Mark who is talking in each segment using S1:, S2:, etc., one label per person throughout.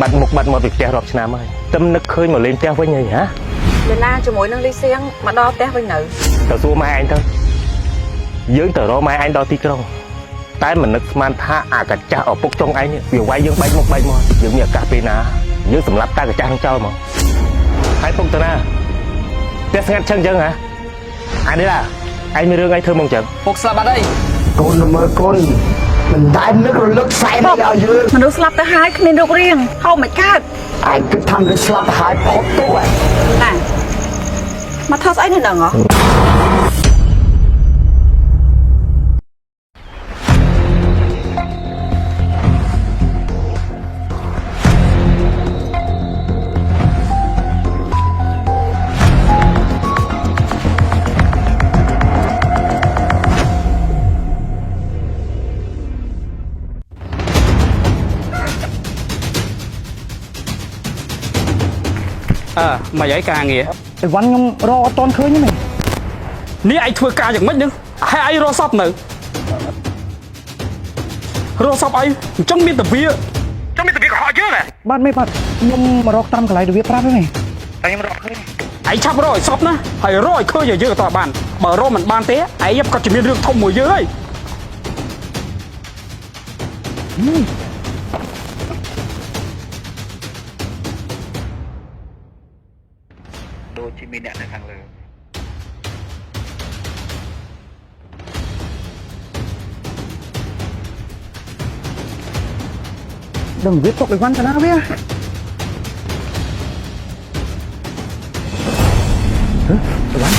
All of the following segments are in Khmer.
S1: บัดมุกบัดมาติดแกรอบชนะมั้ยจำนึกเคยมาเล่นแก้วไว้ไงฮะ
S2: เวลาจะมวยนั่งลิเซียงมาดอแต้ไว้หนึ่ง
S1: แต่สู้ไม้อันเถอะยืนแต่รอไม้อันดอตีกรงแต่เหมือนนึกมันท่าอากาศจะออกปกจงไอ้เนี่ยอยู่ไว้ยืนใบมุกใบมอยืนมีอากาศปีนายืนสำหรับตากระจายทั้งเจ้ามั้งให้ปกตัวหน้าเจ๊สกัดเชิงจังฮะอันนี้ล่ะไอ้มีเรื่องไอ้เธอมองจัง
S3: ปกสลับมาได้
S4: โกนมือโกนมันได้นึกลึกใส่ไม่เอาเยอะ
S2: มันรู้สลับแต่หายในดอกเรียงเข้าไม่กล้า
S4: ไอ้ก็ทำเป็นสลับหายพบตัว
S2: น่ะมาทัสไอ้หนึ่งเหรอ
S3: mà giải ca nghĩa
S4: ไอ้วันยังรอตอนคืนยังไง
S3: นี่ไอ้ทัวร์การอย่างมั้ยนึงให้ไอ้รอซับหนึ่งรอซับไอ้จังมีแต่เบี้ยก็họเยอะแหละ
S4: บ้านไม่ปัดยังมารอตามกันไรเดี๋ยวเวียปราบได้ไง
S3: แต่ยังรอคืนไอ้ชับรอยซับนะให้รอยเคยเยอะต่อบ้านเบอร์รอมันบ้านเตะไอ้ยับก็จะมีเรื่องทมมือเยอะ
S5: โดยที่มีเนี่ยในทางเลย
S4: đừng viết tục cái văn cho nó biết cái văn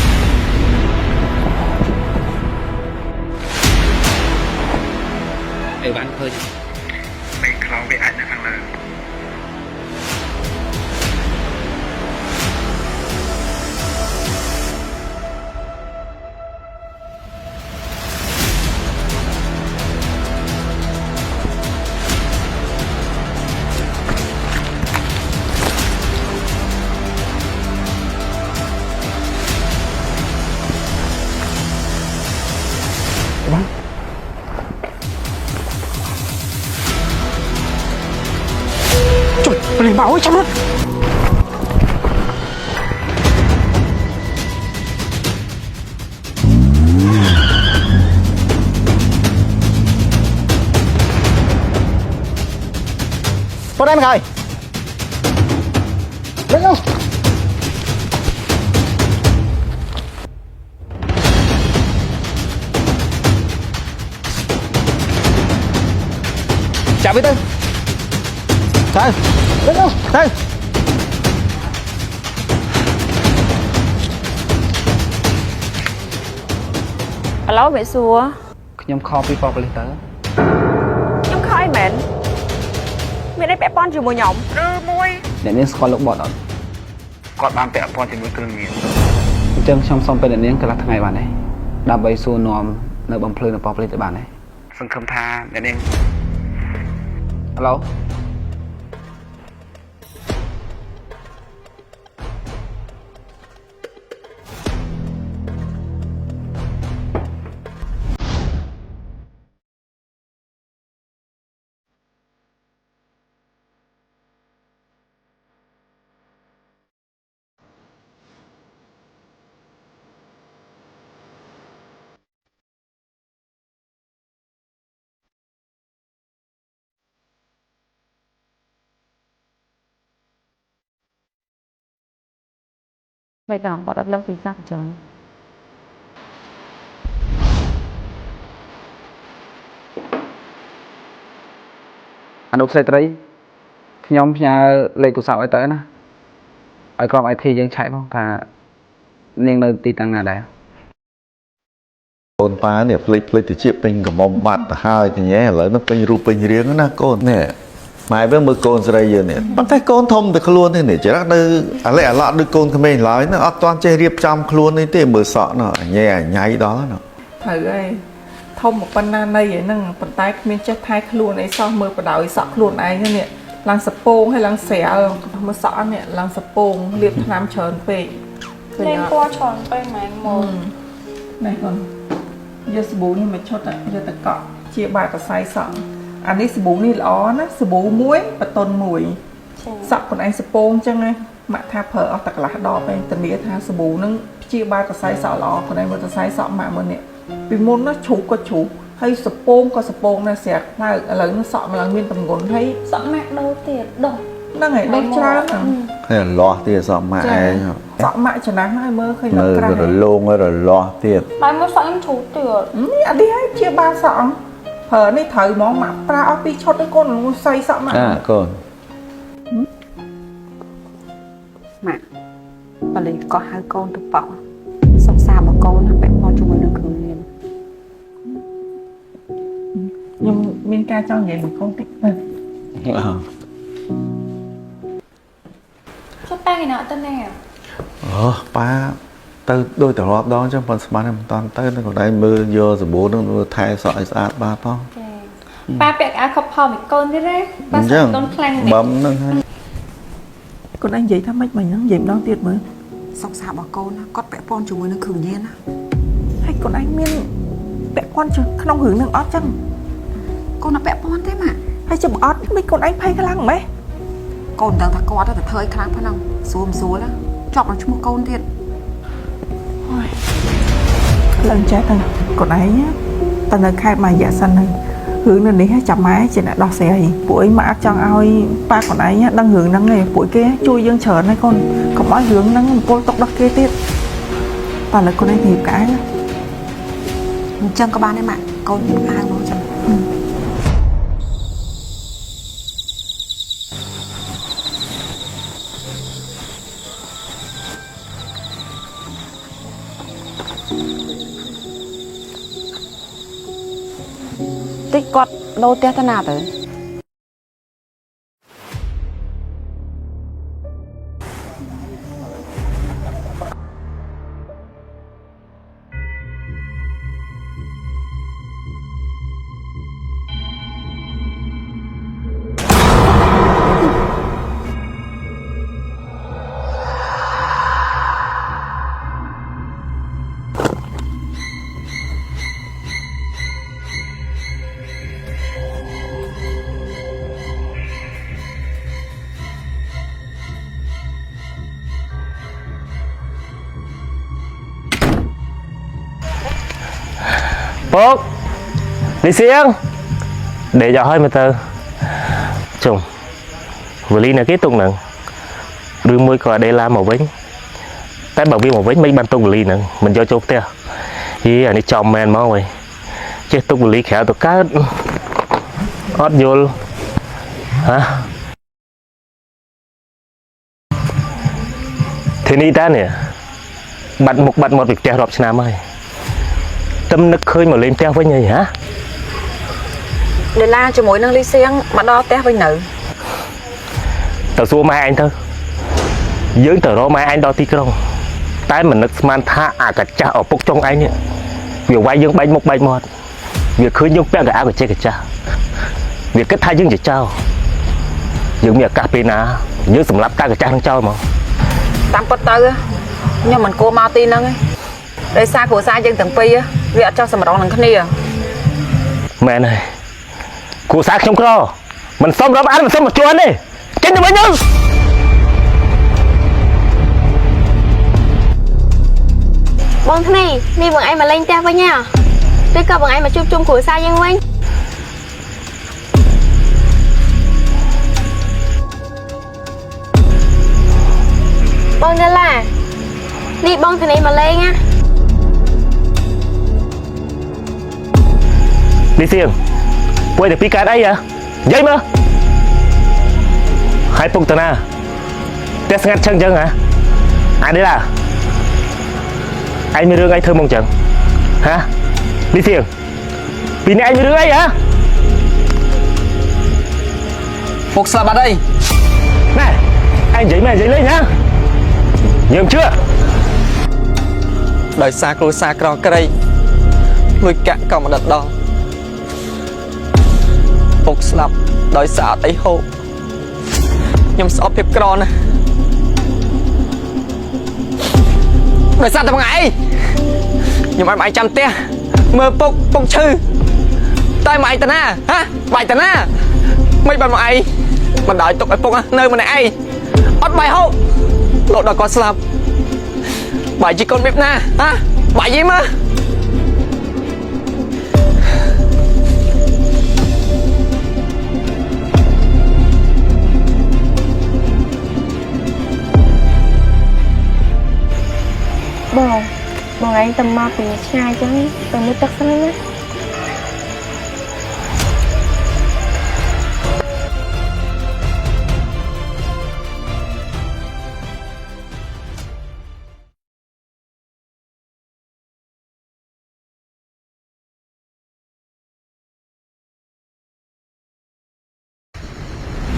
S3: ไอ้บ้านเคย
S5: ไปคลองไปอัดในทางเลย
S3: ไปเลยมาโอ้ยชับรถ
S4: có đây rồi lên không
S3: chào với tôi
S4: đây lên không đây
S2: alo mẹ xua
S3: ខ្ញុំខពីប៉ប៉លីសទៅ
S2: ខ្ញុំខឲ្យមែនមានអីពាក់ព័ន្ធជាមួយខ្ញុំឬមួយ
S3: អ្នកនាងស្គាល់លោកបតអត់
S5: គាត់បានពាក់ព័ន្ធជាមួយគ្រឿងញៀន
S3: អញ្ចឹងខ្ញុំសូមពេលអ្នកនាងកន្លះថ្ងៃបានទេដើម្បីសួរនាំនៅបំភ្លឺនៅប៉ប៉លីសទៅបានទេ
S5: សង្ឃឹមថាអ្នកនាង
S3: ហៅឡូ
S2: vậy đó bọn đất lâm vì sao trời
S3: អនុស្ត្រីខ្ញុំផ្ញើលេខទូរស័ព្ទឲ្យទៅណាឲ្យក្រុម IT យើងឆែកផងថានាងនៅទីតាំងណាដែរ
S6: កូនប៉ានេះផ្លេចទៅជាពេញកំមុំបាត់ទៅហើយតែញ៉ែឥឡូវនោះពេញរូបពេញរាងណាកូននេះម៉ែវាមើលកូនស្រីយើងនេះប៉ុន្តែកូនធំតែខ្លួនទេនេះច្រកនៅអាឡែអាឡត់ដូចកូនក្មេងឡើយនោះអត់ទាន់ចេះរៀបចំខ្លួននេះទេមើលសក់នោះញ៉ែអាញ៉ៃដល់នោះ
S7: ត្រូវហើយធំមកប៉ុណ្ណានៃហ្នឹងប៉ុន្តែគ្មានចេះថែខ្លួនអីសោះមើលបដ ாய் សក់ខ្លួនឯងនេះឡើងសពងហើយឡើងស្រាលមើលសក់នេះឡើងសពងលាបថ្នាំច្រើនពេកលេងពណ៌ច្រើនពេកម៉ែមកនេះកូនយកសាប៊ូនេះមកឆុតយកទៅកក់ជាបាតកសៃសក់អានេះសាប៊ូនេះល្អណាស់សាប៊ូមួយបតុនមួយ សក់ខ្លួនឯងសពងចឹងណាម៉ាក់ថាប្រើអស់តែកន្លះដបឯងតានីថាសាប៊ូហ្នឹងព្យាបាលកសែសក់ល្អខ្លួនឯងមើលកសែសក់ម៉ាក់មើលនេះពីមុនណាជ្រូកក៏ជ្រូកហើយសពងក៏សពងដែរស្រាក់ខ្លើឥឡូវនេះសក់ម្លងមានតម្ងន់ហើយ
S2: សក់ម៉ាក់ដូរទៀតដោះ
S7: ហ្នឹងហើយដុសច្រើនហ្នឹង
S6: ហើយលាស់ទៀតសក់ម៉ាក់ឯង
S7: សក់ម៉ាក់ចំណាស់ហើយមើលឃើញ
S6: មើល
S7: ក្រាស់
S6: រលោងហើយរលាស់ទៀត
S2: តែមើលសក់ខ្ញុំជ្រូកទៀត
S7: នេះអត់នេះហើយព្យាបាលសក់ប្រើនេះត្រូវហ្មងម៉ាក់ប្រើអស់2ឈុតឯងកូនសៃសក់ម៉ាក់
S6: កូន
S2: ម៉ាក់ប៉លីក៏ហៅកូនទៅប៉ោះសុខសាបកូនពាក់ព័ន្ធជាមួយនឹងគ្រូរៀន
S7: ខ្ញុំមានការចង់និយាយមួយកូនតិចទៅ
S2: ចុះប៉ាគេណោទៅណា
S6: អូប៉ាទៅដូចតែរាប់ដងចឹងប៉ុន្តែស្មានមិនតាន់ទៅនៅកន្លែងមើលយកសាប៊ូនឹងមើលថែសក់ឲ្យស្អាតបាទផង
S2: ប៉ាពាក់អាវខុបផលមួយកូនទៀតណាប៉ាសក់កូនខ្លាំងណាស់
S6: បំហ្នឹងហើយក
S7: ូនឯងនិយាយថាម៉េចមិញហ្នឹងនិយាយម្ដងទៀតមើល
S2: សុខសាបកូនគាត់ពាក់ព័ន្ធជាមួយនឹងគ្រូរៀនណា
S7: ហើយកូនឯងមានពាក់ព័ន្ធក្នុងរឿងហ្នឹងអត់ចឹង
S2: កូនអត់ពាក់ព័ន្ធទេម៉ាក់
S7: ហើយចាំអត់មិនកូនឯងភ័យខ្លាំងម៉េះ
S2: កូនដឹងថាគាត់ទៅធ្វើឲ្យខ្លាំងប៉ុណ្ណឹងស្រួលមិនស្រួលណាជាប់នឹងឈ្មោះកូនទៀត
S7: ឡើងចេះទៅកូនឯងទៅនៅខេត្តមួយរយៈសិនហ្នឹងរឿងនៅនេះចាំម៉ែជាអ្នកដោះស្រាយពួកឯងម៉ាក់អត់ចង់ឲ្យប៉ាកូនឯងដឹងរឿងហ្នឹងទេពួកគេជួយយើងច្រើនហើយកូនកុំឲ្យរឿងហ្នឹងពលទុកដល់គេទៀតតែលើកូនឯងរៀបការណា
S2: អញ្ចឹងក៏បានដែរម៉ាក់កូនហៅមកចឹង តិចគាត់ដូរផ្ទះទៅណាទៅ
S1: ពុកលីសៀងដេកឲ្យមើលទៅជុំវលីនៅគេទុកហ្នឹងឬមួយក៏អដេឡាមកវិញតែបើវាមកវិញមិនបានទុកវលីហ្នឹងមិនយកចូលផ្ទះយីអានេះចំមែនមកវិញចេះទុកវលីក្រៅទៅកើតអត់យល់ហ៎ទីនេះតានេះបាត់មុខបាត់មាត់ពីផ្ទះរាប់ឆ្នាំហើយtâmនឹកឃើញមកលេងផ្ទះវិញហីហ៎
S2: ដេឡាជាមួយនឹងលីសៀងមកដល់ផ្ទះវិញនៅ
S1: ទៅសួរម៉ែឯងទៅយើងទៅរកម៉ែឯងដល់ទីក្រុងតែមិននឹកស្មានថាអាកាចាស់ឪពុកចុងឯងនេះវាវាយយើងបែកមុខបែកមាត់វាឃើញយើងពាក់កៅអៅកចេះកចាស់វាគិតថាយើងជាចោលយើងមានឱកាសពេលណាយើងសម្លាប់តាកាចាស់នឹងចោលមក
S2: តាមពិតទៅខ្ញុំមិនគួរមកទីហ្នឹងទេដោយសារគ្រួសារយើងទាំងពីរវាអត់ចោះសម្រងនឹងគ្នា
S1: មែនហើយគ្រួសារខ្ញុំក្រមិនសមរាប់អានមិនសមមកជួនទេចេញទៅវិញទៅ
S8: បងធ្នីនេះបងឯងមកលេងផ្ទះវិញហ៎ឬក៏បងឯងមកជួបជុំគ្រួសារយើងវិញបងដេឡានេះបងធ្នីមកលេងណា
S1: លីសៀងពួយតែពីកើតអីហ៎និយាយមើលហើយពុកតាណាផ្ទះស្ងាត់ឈឹងចឹងហ៎អានេះឡាឯងមានរឿងអីធ្វើមកចឹងហ៎លីសៀងពីនេះឯងមានរឿងអីហ៎
S3: ពុកស្លាប់បាត់អី
S1: ណែឯងនិយាយមែននិយាយលេងហ៎យើងជឿ
S3: ដោយសារគ្រួសារក្រក្រីលួចកាក់ក៏មិនដិតដល់ពុកស្លាប់ដោយសារអត់អីហូបខ្ញុំស្អប់ភាពក្រណាស់ដោយសារតែបងឯងខ្ញុំឲ្យបងឯងចាំផ្ទះមើលពុកឈឺតែបងឯងតាណាហ៎បាយតាណាមិនបានបងឯង
S9: Mà đợi tục ai phục á nơi mà này ai ớt bài hậu lộ đòi có slap bài chỉ con bếp na hả bài gì mà
S8: Bọn anh tầm mòពីឆ្ងាយចឹងទៅមើលទឹកសិនណា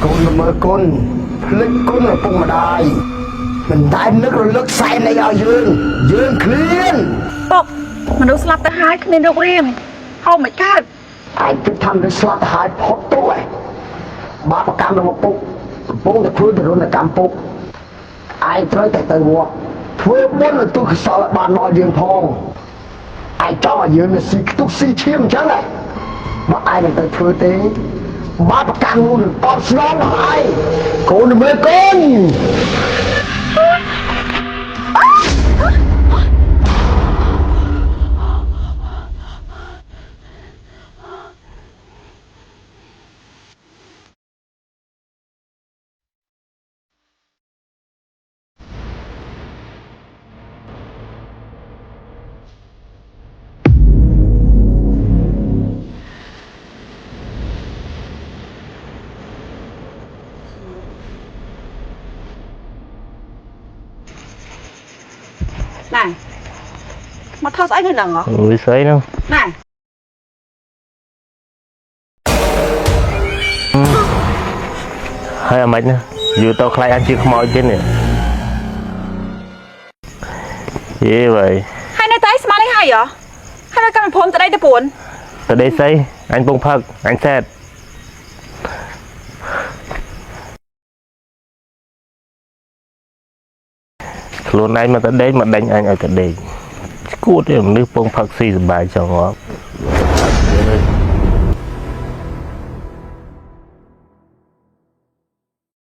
S4: កូនល្មើកូនភ្លេចគុណឪពុកម្ដាយមិនតែនឹករលឹកសែនអីឲ្យយើងឃ្លាន
S2: ពុកមនុស្សស្លាប់ទៅហើយគ្មានរោគរាមហូបមិនកើត
S4: ឯងគិតថានឹងស្លាប់ទៅហើយផុតទោសឯងបាបកម្មរបស់ពុកកំពុងតែធ្វើទរណកម្មពុកឯងត្រូវតែទៅវត្តធ្វើបុណ្យឲ្យទុកកុសលឲ្យបានដល់យើងផងឯងចង់ឲ្យយើងនឹងស៊ីខ្ទុះស៊ីឈាមអញ្ចឹងហ៎បើឯងមិនទៅធ្វើទេបាបកម្មនោះនឹងតបស្នងមកហើយកូនល្មើកូន
S2: này mà thao dãi người nằng hả
S1: Ui sấy đâu
S2: này
S1: Hay là mệt nè Dù tao khai ăn chưa không mỏi chứ nè Gì vậy
S2: hai nơi tới mà lấy hai vậy hai nơi cầm phone tới đây để buồn
S1: Tao đây xây Anh bông phật Anh xét Luôn anh mà tao đến mà đánh anh ở tao đây Cút đi nước bông phật xì bài cho ngọt